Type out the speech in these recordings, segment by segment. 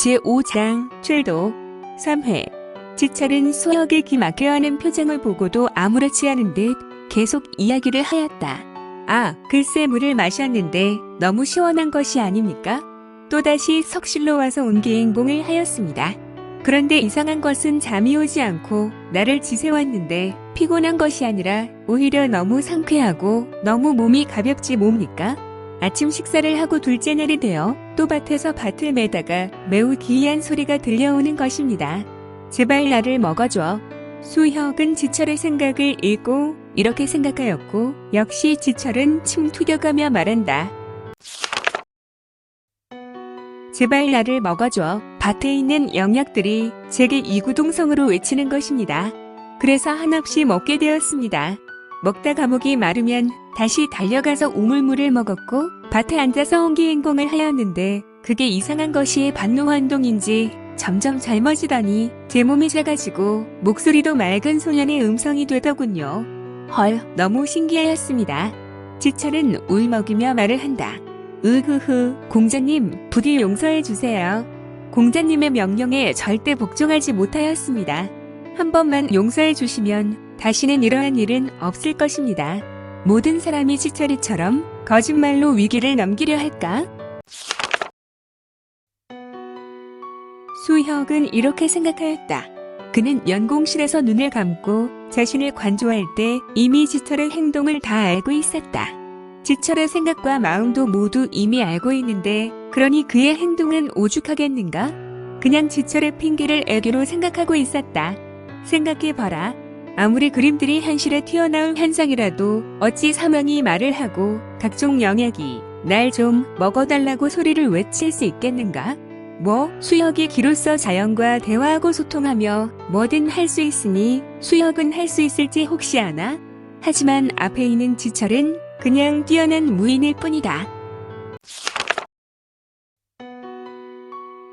제5장 출도 3회. 지철은 수혁의 기막혀하는 표정을 보고도 아무렇지 않은 듯 계속 이야기를 하였다. 아, 글쎄 물을 마셨는데 너무 시원한 것이 아닙니까? 또다시 석실로 와서 온기행봉을 하였습니다. 그런데 이상한 것은 잠이 오지 않고 나를 지새웠는데 피곤한 것이 아니라 오히려 너무 상쾌하고 너무 몸이 가볍지 뭡니까? 아침 식사를 하고 둘째 날이 되어 또 밭에서 밭을 매다가 매우 기이한 소리가 들려오는 것입니다. 제발 나를 먹어줘. 수혁은 지철의 생각을 읽고 이렇게 생각하였고 역시 지철은 침 투겨가며 말한다. 제발 나를 먹어줘. 밭에 있는 영약들이 제게 이구동성으로 외치는 것입니다. 그래서 한없이 먹게 되었습니다. 먹다가 목이 마르면 다시 달려가서 우물물을 먹었고 밭에 앉아서 온기행공을 하였는데 그게 이상한 것이 반노환동인지 점점 젊어지더니 제 몸이 작아지고 목소리도 맑은 소년의 음성이 되더군요. 헐, 너무 신기하였습니다. 지철은 울먹이며 말을 한다. 으흐흐, 공자님, 부디 용서해 주세요. 공자님의 명령에 절대 복종하지 못하였습니다. 한 번만 용서해 주시면 다시는 이러한 일은 없을 것입니다. 모든 사람이 지철이처럼 거짓말로 위기를 넘기려 할까? 수혁은 이렇게 생각하였다. 그는 연공실에서 눈을 감고 자신을 관조할 때 이미 지철의 행동을 다 알고 있었다. 지철의 생각과 마음도 모두 이미 알고 있는데 그러니 그의 행동은 오죽하겠는가? 그냥 지철의 핑계를 애교로 생각하고 있었다. 생각해봐라. 아무리 그림들이 현실에 튀어나온 현상이라도 어찌 사망이 말을 하고 각종 영약이 날 좀 먹어달라고 소리를 외칠 수 있겠는가? 뭐 수혁이 기로써 자연과 대화하고 소통하며 뭐든 할 수 있으니 수혁은 할 수 있을지 혹시 아나? 하지만 앞에 있는 지철은 그냥 뛰어난 무인일 뿐이다.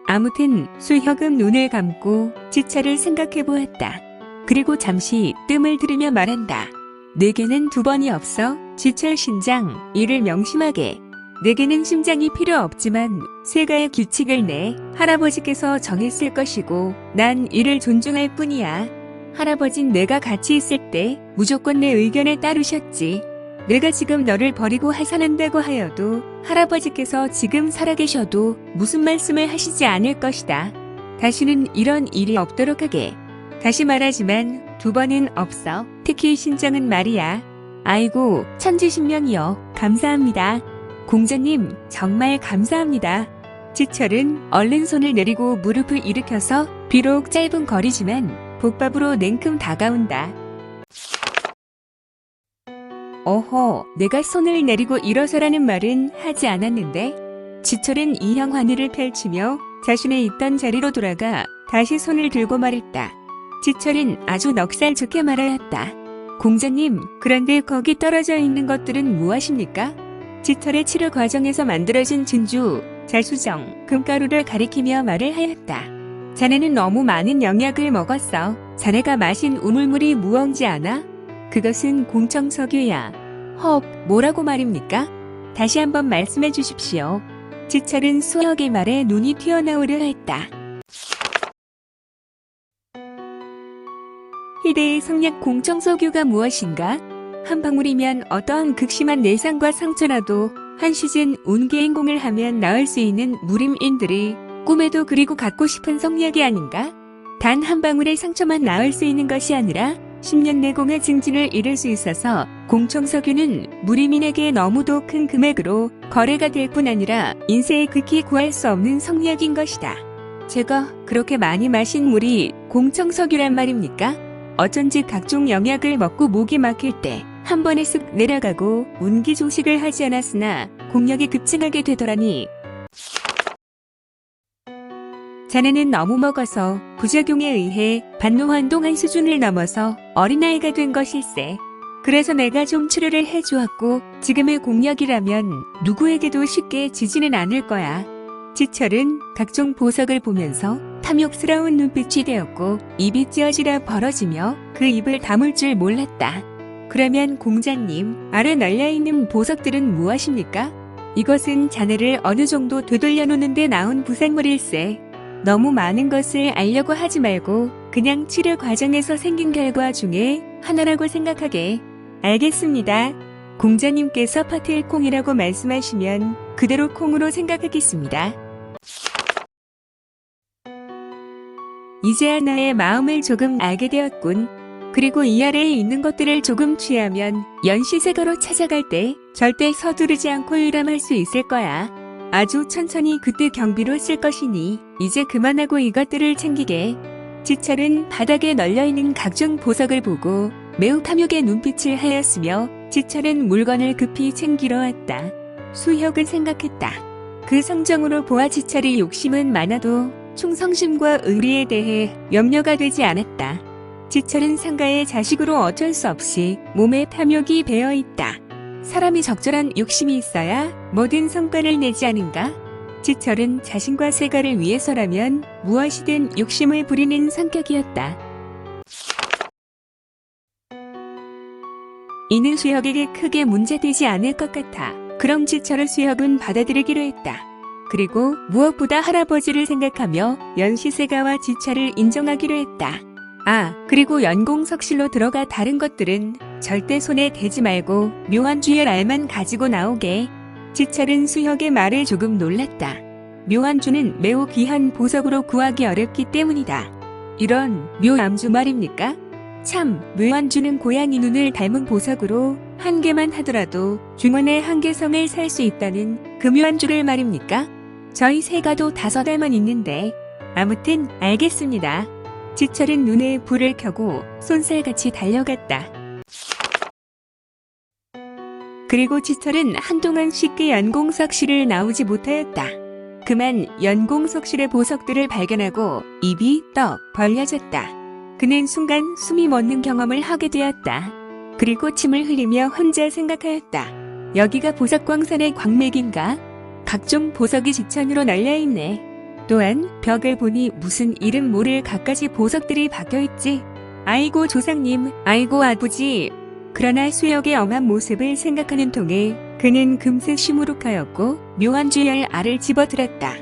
아무튼 수혁은 눈을 감고 지철을 생각해 보았다. 그리고 잠시 뜸을 들이며 말한다. 내게는 두 번이 없어 지철 신장, 이를 명심하게. 내게는 심장이 필요 없지만 세가의 규칙을 내 할아버지께서 정했을 것이고 난 이를 존중할 뿐이야. 할아버진 내가 같이 있을 때 무조건 내 의견에 따르셨지. 내가 지금 너를 버리고 하산한다고 하여도 할아버지께서 지금 살아계셔도 무슨 말씀을 하시지 않을 것이다. 다시는 이런 일이 없도록 하게. 다시 말하지만 두 번은 없어. 특히 신장은 말이야. 아이고 천지신명이여 감사합니다. 공자님 정말 감사합니다. 지철은 얼른 손을 내리고 무릎을 일으켜서 비록 짧은 거리지만 복밥으로 냉큼 다가온다. 어허, 내가 손을 내리고 일어서라는 말은 하지 않았는데? 지철은 이형환희를 펼치며 자신의 있던 자리로 돌아가 다시 손을 들고 말했다. 지철은 아주 넉살 좋게 말하였다. 공자님, 그런데 거기 떨어져 있는 것들은 무엇입니까? 지철의 치료 과정에서 만들어진 진주, 자수정, 금가루를 가리키며 말을 하였다. 자네는 너무 많은 영약을 먹었어. 자네가 마신 우물물이 무언지 아나? 그것은 공청석유야. 헉, 뭐라고 말입니까? 다시 한번 말씀해 주십시오. 지철은 수혁의 말에 눈이 튀어나오려 했다. 희대의 성약 공청석유가 무엇인가? 한 방울이면 어떠한 극심한 내상과 상처라도 한 시즌 온기행공을 하면 나을 수 있는 무림인들이 꿈에도 그리고 갖고 싶은 성약이 아닌가? 단 한 방울의 상처만 나을 수 있는 것이 아니라 10년 내공의 증진을 이룰 수 있어서 공청석유는 무림인에게 너무도 큰 금액으로 거래가 될 뿐 아니라 인세에 극히 구할 수 없는 성약인 것이다. 제가 그렇게 많이 마신 물이 공청석유란 말입니까? 어쩐지 각종 영약을 먹고 목이 막힐 때 한 번에 쓱 내려가고 운기조식을 하지 않았으나 공력이 급증하게 되더라니. 자네는 너무 먹어서 부작용에 의해 반노환동한 수준을 넘어서 어린아이가 된 것일세. 그래서 내가 좀 치료를 해주었고 지금의 공력이라면 누구에게도 쉽게 지지는 않을 거야. 지철은 각종 보석을 보면서 탐욕스러운 눈빛이 되었고 입이 찌어지려 벌어지며 그 입을 다물 줄 몰랐다. 그러면 공자님, 아래 널려있는 보석들은 무엇입니까? 이것은 자네를 어느 정도 되돌려 놓는 데 나온 부생물일세. 너무 많은 것을 알려고 하지 말고 그냥 치료 과정에서 생긴 결과 중에 하나라고 생각하게. 알겠습니다. 공자님께서 파트일콩이라고 말씀하시면 그대로 콩으로 생각하겠습니다. 이제야 나의 마음을 조금 알게 되었군. 그리고 이 아래에 있는 것들을 조금 취하면 연시세가로 찾아갈 때 절대 서두르지 않고 일함할 수 있을 거야. 아주 천천히 그때 경비로 쓸 것이니 이제 그만하고 이것들을 챙기게. 지철은 바닥에 널려있는 각종 보석을 보고 매우 탐욕의 눈빛을 하였으며 지철은 물건을 급히 챙기러 왔다. 수혁은 생각했다. 그 성정으로 보아 지철의 욕심은 많아도 충성심과 의리에 대해 염려가 되지 않았다. 지철은 상가의 자식으로 어쩔 수 없이 몸에 탐욕이 배어있다. 사람이 적절한 욕심이 있어야 모든 성과를 내지 않은가? 지철은 자신과 세가를 위해서라면 무엇이든 욕심을 부리는 성격이었다. 이는 수혁에게 크게 문제되지 않을 것 같아. 그럼 지철을 수혁은 받아들이기로 했다. 그리고 무엇보다 할아버지를 생각하며 연시세가와 지철을 인정하기로 했다. 그리고 연공석실로 들어가 다른 것들은 절대 손에 대지 말고 묘한주의 알만 가지고 나오게. 지철은 수혁의 말에 조금 놀랐다. 묘한주는 매우 귀한 보석으로 구하기 어렵기 때문이다. 이런 묘암주 말입니까? 참, 묘한주는 고양이 눈을 닮은 보석으로 한 개만 하더라도 중원의 한계성을 살 수 있다는 그 묘한주를 말입니까? 저희 세가도 5알만 있는데. 아무튼 알겠습니다. 지철은 눈에 불을 켜고 쏜살같이 달려갔다. 그리고 지철은 한동안 쉽게 연공석실을 나오지 못하였다. 그만 연공석실의 보석들을 발견하고 입이 떡 벌려졌다. 그는 순간 숨이 멎는 경험을 하게 되었다. 그리고 침을 흘리며 혼자 생각하였다. 여기가 보석광산의 광맥인가? 각종 보석이 지천으로 널려있네. 또한 벽을 보니 무슨 이름 모를 갖가지 보석들이 박혀있지. 아이고 조상님, 아이고 아버지. 그러나 수혁의 엄한 모습을 생각하는 통에 그는 금세 시무룩하였고 묘한 주열 알을 집어들었다.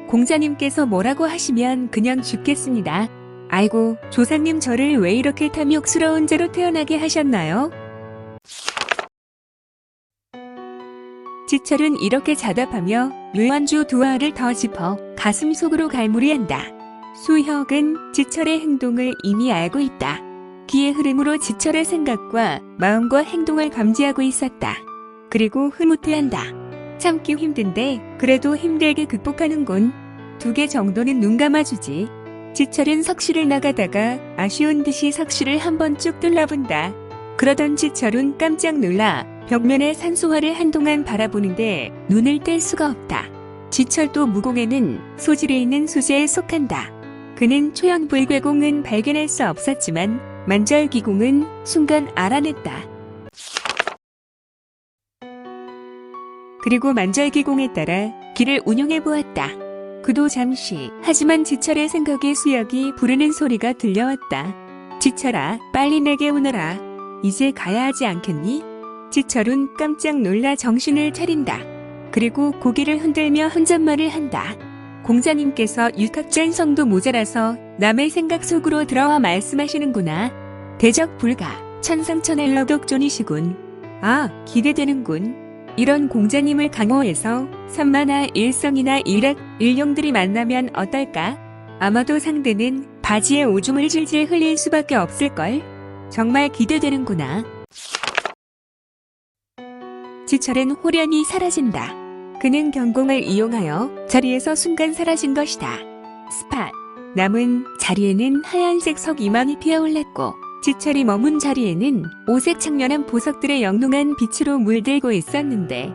공자님께서 뭐라고 하시면 그냥 죽겠습니다. 아이고 조상님 저를 왜 이렇게 탐욕스러운 죄로 태어나게 하셨나요? 지철은 이렇게 자답하며 묘한주 2알을 더 짚어 가슴 속으로 갈무리한다. 수혁은 지철의 행동을 이미 알고 있다. 기의 흐름으로 지철의 생각과 마음과 행동을 감지하고 있었다. 그리고 흐뭇해한다. 참기 힘든데 그래도 힘들게 극복하는군. 2개 정도는 눈 감아주지. 지철은 석실을 나가다가 아쉬운 듯이 석실을 한번 쭉 둘러본다. 그러던 지철은 깜짝 놀라 벽면의 산소화를 한동안 바라보는데 눈을 뗄 수가 없다. 지철도 무공에는 소질에 있는 수재에 속한다. 그는 초연불괴공은 발견할 수 없었지만 만절기공은 순간 알아냈다. 그리고 만절기공에 따라 길을 운용해 보았다. 그도 잠시, 하지만 지철의 생각에 수혁이 부르는 소리가 들려왔다. 지철아, 빨리 내게 오너라. 이제 가야 하지 않겠니? 지철은 깜짝 놀라 정신을 차린다. 그리고 고개를 흔들며 혼잣말을 한다. 공자님께서 육학전성도 모자라서 남의 생각 속으로 들어와 말씀하시는구나. 대적 불가, 천상천할러독존이시군. 기대되는군. 이런 공자님을 강호해서 산마나 일성이나 일학, 일용들이 만나면 어떨까? 아마도 상대는 바지에 오줌을 질질 흘릴 수밖에 없을걸. 정말 기대되는구나. 지철은 호련히 사라진다. 그는 경공을 이용하여 자리에서 순간 사라진 것이다. 스팟. 남은 자리에는 하얀색 석 이만이 피어올랐고 지철이 머문 자리에는 오색 창년한 보석들의 영롱한 빛으로 물들고 있었는데